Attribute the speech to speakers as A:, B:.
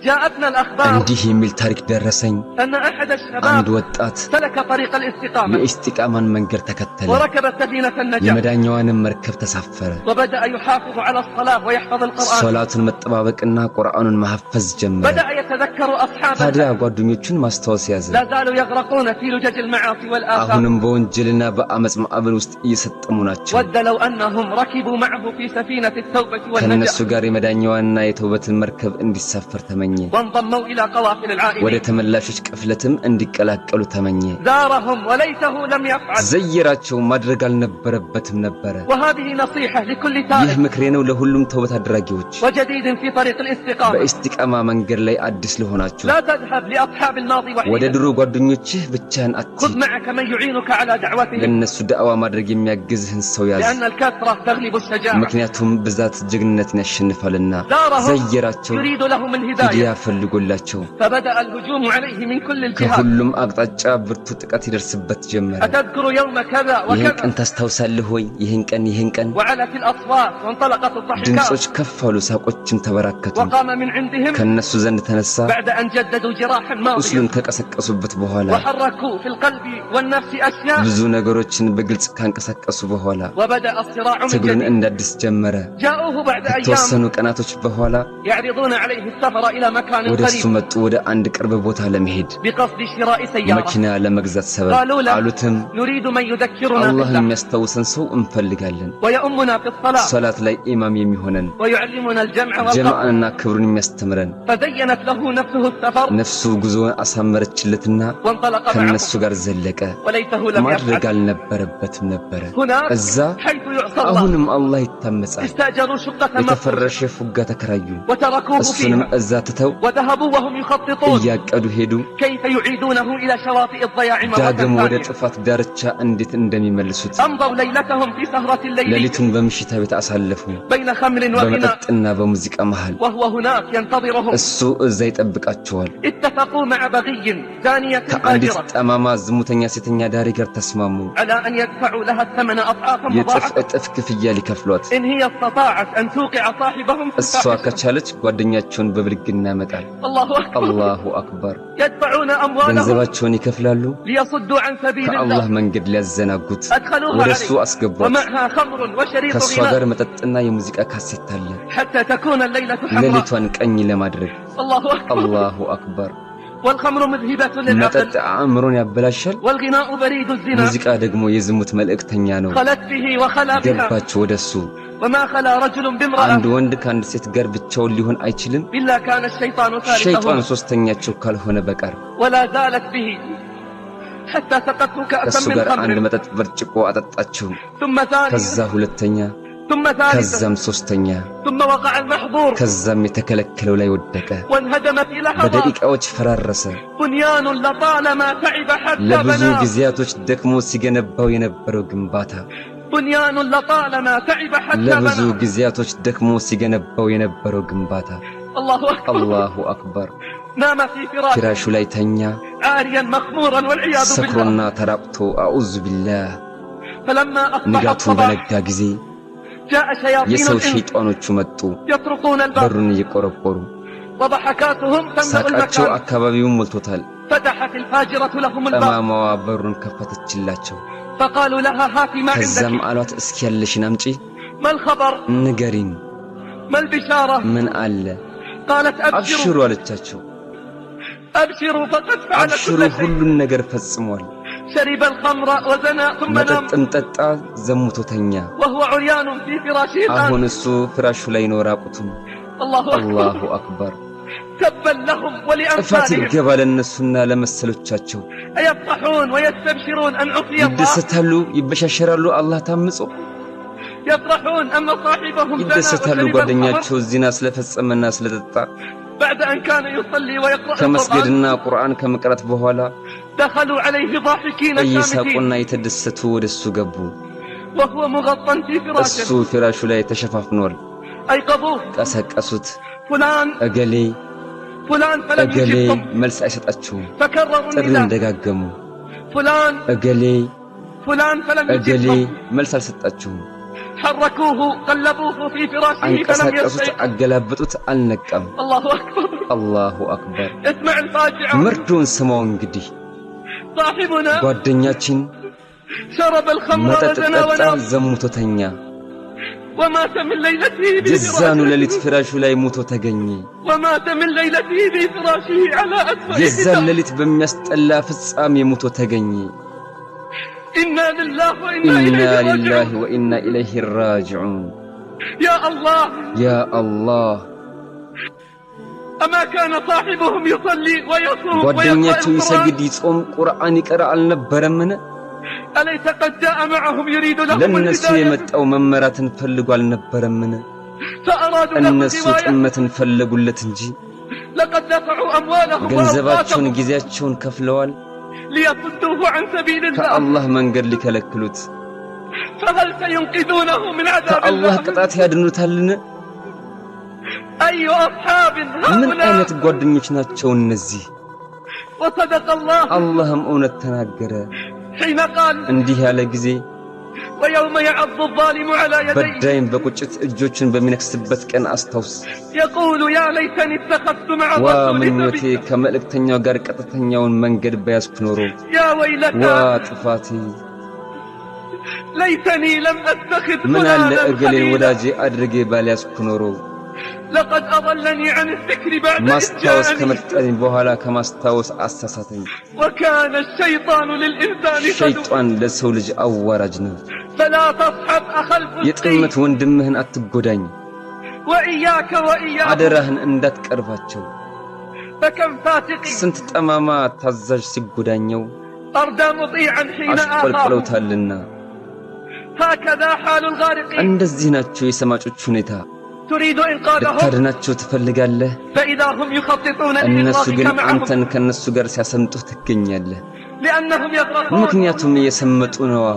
A: جاءتنا الأخبار
B: እንዲህ የሚል ታሪክ ደረሰኝ
A: أن أحد الشباب
B: አንድ ወጣት
A: سلك طريق الاستقامة
B: የኢስቲቃማን መንገድ ተከተለ
A: وركب سفينة النجاة
B: የመዳኛዋንም መርከብ ተሳፈረ
A: وبدأ يحافظ على الصلاة ويحفظ القرآن
B: ሶላቱን መጠባበቅና ቁርአኑን ማሐፈዝ ጀመረ
A: بدأ يتذكر أصحابه
B: ታዲያ ጓደኞቹን ማስታወስ ያዘ
A: لا زالوا يغرقون في لجج المعاصي والآثام
B: አሁንም በወንጀልና በአመጽ ማዕበል ውስጥ እየሰጠሙ ናቸው
A: ود لو أنهم ركبوا معه في سفينة التوبة
B: ከነሱ
A: والنجاة
B: ጋር የመዳኛዋንና የተውበትን መርከብ እንዲሳፈር ተመኘ
A: وانضموا إلى قوافل
B: ወደ
A: العائلين
B: ተመላሾች ቅፍለትም እንዲቀላቀሉ ተመኘ
A: زارهم وليته لم يفعل
B: ዘየራቸው ማድረግ አልነበረበትም ነበር
A: وهذه نصيحة لكل
B: ይህ
A: تائب
B: ምክሬ ነው ለሁሉም ተውበት አድራጊዎች
A: وجديد في طريق الاستقامة
B: በኢስቲቃማ መንገድ ላይ አዲስ ለሆናችሁ
A: لا تذهب لأصحاب الماضي
B: ወደ
A: وحيدا
B: ድሮ ጓደኞችህ ብቻህን
A: خذ
B: አትሂድ
A: معك من يعينك على دعوتهم
B: ለነሱ ዳዕዋ ማድረግ የሚያግዝህን ሰው ያዝ
A: لأن الكثرة تغلب الشجاعة
B: ምክንያቱም ብዛት ጀግንነትን ያሸንፋልና
A: زارهم
B: ዘየራቸው
A: يريد لهم
B: ሂዳያ
A: الهداية
B: ፈልጎላቸው
A: فبدأ الهجوم عليه من كل الجهات
B: ከሁሉም አቅጣጫ ብርቱ ጥቃት ይደርስበት ጀመረ
A: أتذكر يوم كذا
B: ይህን
A: وكذا
B: ቀን ታስታውሳለህ ወይ ይህን ቀን
A: وعلت الأصوات وانطلقت الضحكات
B: ድምጾች ከፍ አሉ ሳቆችም ተበራከቱ
A: وقام من عندهم
B: ከነሱ ዘንድ ተነሳ
A: بعد أن جددوا جراح الماضي
B: ቁስሉን ከቀሰቀሱበት በኋላ
A: وحركوا في القلب والنفس أشياء
B: ብዙ ነገሮችን በግልጽ ካንቀሳቀሱ በኋላ
A: وبدأ الصراع من
B: ትግሉን
A: جديد
B: እንዳዲስ ጀመረ
A: جاءوه بعد
B: ከተወሰኑ
A: أيام
B: ቀናቶች በኋላ
A: يعرضون عليه السفر إلى مكان
B: ወደሱ
A: قريب
B: መጡ ወደ አንድ ቅርብ ቦታ ለመሄድ
A: بقصد شراء سيارة
B: መኪና ለመግዛት ሰበብ
A: قالوا له
B: አሉትም
A: نريد من يذكرنا
B: አላህ
A: بالله
B: የሚያስታውሰን ሰው እንፈልጋለን
A: ويؤمنا في الصلاة
B: ሶላት ላይ ኢማም የሚሆነን
A: ويعلمنا الجمع والقصد
B: ጀማዓንና ክብሩን የሚያስተምረን
A: فزينت له نفسه السفر
B: ነፍሱ ጉዞውን አሳመረችለትና
A: وانطلق معه
B: ከነሱ ጋር ዘለቀ
A: وليته لم
B: ማድረግ
A: يفعل
B: አልነበረበትም ነበር
A: هناك
B: እዛ
A: حيث يعصى الله
B: አሁንም አላህ ይታመጻል
A: استأجروا شقة مفروشة
B: የተፈረሸ ፉጋ ተከራዩ
A: وتركوه
B: እሱንም
A: فيها
B: እዛ ትተው
A: وذهبوا وهم يخططون
B: እያቀዱ ሄዱ
A: كيف يعيدونه إلى شواطئ الضياع مرة
B: ዳግም ወደ
A: ثانية
B: ጥፋት ዳርቻ እንዴት እንደሚመልሱት
A: أمضوا ليلتهم في سهرة الليل
B: ሌሊቱን በምሽታ ቤት አሳለፉ
A: بين خمر وغناء
B: በመጠጥና በሙዚቃ መሃል
A: وهو هناك ينتظرهم
B: እሱ እዛ ይጠብቃቸዋል
A: اتفقوا مع بغي زانية
B: ከአንዲት
A: فاجرة
B: ጠማማ ዝሙተኛ ሴተኛ ዳሪ ጋር ተስማሙ
A: على أن يدفعوا لها الثمن أضعافا
B: የጥፍ
A: مضاعفة
B: እጥፍ ክፍያ ሊከፍሏት
A: إن هي استطاعت أن توقع صاحبهم في
B: እሷ
A: الفاحشة
B: ከቻለች ጓደኛቸውን በብልግና ያመጣል
A: الله أكبر
B: አላሁ አክበር
A: يدفعون أموالهم
B: ገንዘባቸውን ይከፍላሉ
A: ليصدوا عن سبيل
B: ከአላህ
A: الله
B: መንገድ ሊያዘናጉት
A: أدخلوها
B: ወደሱ
A: عليه
B: አስገቧት
A: ومعها خمر وشريط
B: ከሷ
A: غناء
B: ጋር መጠጥና የሙዚቃ ካሴት አለ
A: حتى تكون الليلة حمراء
B: ሌሊቷን ቀኝ ለማድረግ
A: الله أكبر
B: አላሁ አክበር
A: والخمر مذهبة
B: መጠጥ
A: للعقل
B: አእምሮን ያበላሻል
A: والغناء بريد الزنا
B: ሙዚቃ ደግሞ የዝሙት መልእክተኛ ነው
A: خلت به وخلا بها
B: ገባች ወደሱ
A: وما خلا رجل
B: አንድ
A: بامرأة
B: ወንድ ከአንድ ሴት ጋር ብቻውን ሊሆን አይችልም
A: إلا كان الشيطان
B: ሸይጣን
A: ثالثهما
B: ሶስተኛቸው ካልሆነ በቀር
A: ولا زالت به حتى سقته كأسا
B: ከሱ
A: من
B: ጋር አንድ
A: خمر
B: መጠጥ ብርጭቆ አጠጣችው
A: ثم ثانية
B: ከዛ ሁለተኛ
A: ثم ثالثة
B: ከዛም ሶስተኛ
A: ثم وقع المحظور
B: ከዛም የተከለከለው ላይ ወደቀ
A: وانهدم في لحظات
B: በደቂቃዎች ፈራረሰ
A: بنيان لطالما تعب حتى
B: ለብዙ
A: بناه
B: ጊዜያቶች ደክሞ ሲገነባው የነበረው ግንባታ
A: بنيان لطالما تعب حتى
B: ለብዙ
A: بناه
B: ጊዜያቶች ደክሞ ሲገነባው የነበረው ግንባታ
A: الله أكبر
B: አላሁ አክበር
A: نام في فراشه
B: ፍራሹ ላይ ተኛ
A: عاريا مخمورا والعياذ بالله
B: ሰክሮና ተራቅቶ አዑዙ ቢላህ
A: فلما أصبح
B: ንጋቱ
A: الصباح
B: በነጋ ጊዜ
A: جاء شياطين
B: የሰው
A: الإنس
B: ሸይጣኖቹ መጡ
A: يطرقون الباب
B: በሩን እየቆረቆሩ
A: وضحكاتهم تملأ
B: ሳቃቸው
A: المكان
B: አካባቢውን ሞልቶታል
A: فتحت الفاجرة لهم الباب
B: ጠማማዋ በሩን ከፈተችላቸው
A: فقالوا لها هاتي ما
B: ከዛም
A: عندك
B: አሏት እስኪ ያለሽን አምጪ
A: ما الخبر
B: ንገሪን
A: ما البشارة
B: ምን አለ
A: قالت
B: አብሽሩ
A: أبشروا
B: አለቻቸው
A: أبشروا فقد فعل
B: አብሽሩ
A: كل شيء
B: ሁሉን ነገር ፈጽሟል
A: شرب الخمر وزنى ثم نام
B: መጠጥም ጠጣ ዘሙቶተኛ
A: وهو عريان في فراشه
B: አሁን
A: الآن
B: እሱ ፍራሹ ላይ ነው ራቁቱም
A: الله
B: አላሁ
A: أكبر
B: አክበር
A: تبا لهم
B: ጥፋት
A: ولأمثالهم
B: ይገባ ለእነሱና ለመሰሎቻቸው
A: يفرحون ويستبشرون أن عصي الله
B: ይደሰታሉ ይበሻሸራሉ አላህ ታምጾ
A: يفرحون أن صاحبهم زنى
B: ይደሰታሉ
A: وشرب الخمر
B: ጓደኛቸው ዚና ስለፈጸመና ስለጠጣ
A: بعد أن كان يصلي ويقرأ القرآن
B: ከመስገድና ቁርአን ከመቅራት በኋላ
A: دخلوا عليه ضاحكين شامتين
B: እየሳቁና የተደሰቱ ወደሱ ገቡ
A: وهو مغطى في
B: እሱ
A: فراشه
B: ፍራሹ ላይ ተሸፋፍኗል
A: أيقظوه
B: ቀሰቀሱት
A: فلان
B: እገሌ
A: فلان فلم
B: እገሌ
A: يجبهم
B: መልስ አይሰጣቸውም
A: فكرروا
B: ጥሪውን
A: النداء
B: ደጋገሙ
A: فلان
B: እገሌ
A: فلان فلم
B: እገሌ
A: يجبهم
B: መልስ አልሰጣቸውም
A: حركوه قلبوه في فراشه فلم
B: አንቀሳቀሱት
A: يستيقظ
B: አገላበጡት አልነቃም
A: الله أكبر
B: አላሁ አክበር
A: اسمع الفاجعة
B: ምርዱን ስማው እንግዲህ
A: صاحبنا
B: ጓደኛችን
A: شرب الخمر
B: መጠጥ
A: وزنا
B: ጠጣ
A: ونام
B: ዘሙቶ ተኛ
A: ومات من ليلته
B: የዛኑ
A: بفراشه
B: ሌሊት ፍራሹ ላይ ሞቶ ተገኘ
A: ومات من ليلته بفراشه على أسفل
B: የዛን
A: حساب
B: ሌሊት በሚያስጠላ ፍጻሜ ሞቶ ተገኘ
A: إنا لله وإنا
B: ኢና
A: إليه
B: ሊላሂ
A: راجعون
B: ወኢና ኢለይሂ ራጂዑን
A: يا الله
B: ያ አላህ
A: أما كان صاحبهم يصلي ويصوم ويقرأ
B: ጓደኛቸው ይሰግድ
A: القرآن
B: ይጾም ቁርአን ይቀራ አልነበረምን
A: أليس قد جاء معهم يريد لهم
B: ለነሱ
A: الهداية
B: የመጣው መመራትን ፈልጎ አልነበረምን
A: فأرادوا له
B: እነሱ
A: الغواية
B: ጥመትን ፈለጉለት እንጂ
A: لقد دفعوا أموالهم
B: ገንዘባቸውን
A: وأوقاتهم
B: ጊዜያቸውን ከፍለዋል
A: ليصدوه عن سبيل الله
B: ከአላህ መንገድ ሊከለክሉት
A: فهل سينقذونه من عذاب
B: ከአላህ
A: الله
B: ቅጣት ያድኑታልን
A: أي أصحاب
B: ምን አይነት
A: هؤلاء
B: ጓደኞች ናቸው እነዚህ
A: وصدق الله
B: አላህም እውነት ተናገረ
A: حين قال
B: እንዲህ ያለ ጊዜ
A: ويوم يعض الظالم على يديه
B: በዳይም በቁጭት እጆቹን በሚነክስበት ቀን አስታውስ
A: يقول يا ليتني اتخذت مع
B: ዋ
A: الرسول
B: ምኞቴ
A: سبيلا
B: ከመልእክተኛው ጋር ቀጥተኛውን መንገድ በያዝኩ ኖሮ
A: يا
B: ዋ
A: ويلتى
B: ጥፋቴ
A: ليتني لم أتخذ
B: ምን አለ
A: فلانا
B: እገሌን
A: خليلا
B: ወዳጄ አድርጌ ባልያዝኩ ኖሮ
A: لقد أضلني عن الذكر بعد إذ
B: ማስታወስ
A: جاءني
B: ከመጣኝ በኋላ ከማስታወስ አሳሳተኝ
A: وكان الشيطان للإنسان خذولا
B: ሸይጣን ለሰው ልጅ አዋራጅ ነው
A: فلا تصحب أخا الفسق
B: የጥመት ወንድምህን አትጎዳኝ
A: وإياك وإياه
B: አደራህን እንዳትቀርባቸው
A: فكم فاسق
B: ስንት ጠማማ ታዛዥ ሲጎዳኘው
A: أردى مطيعا حين آخاه
B: አሽቆልቁለውታልና
A: هكذا حال الغارقين
B: እንደዚህ ናቸው የሰማጮች ሁኔታ
A: تريد إنقاذهم
B: ልታድናቸው ትፈልጋለህ
A: فإذا هم يخططون
B: እነሱ ግን
A: لإغراقك معهم
B: አንተን ከነሱ ጋር ሲያሰምጡህ ትገኛለህ
A: لأنهم يغرقون
B: ምክንያቱም እየሰመጡ ነዋ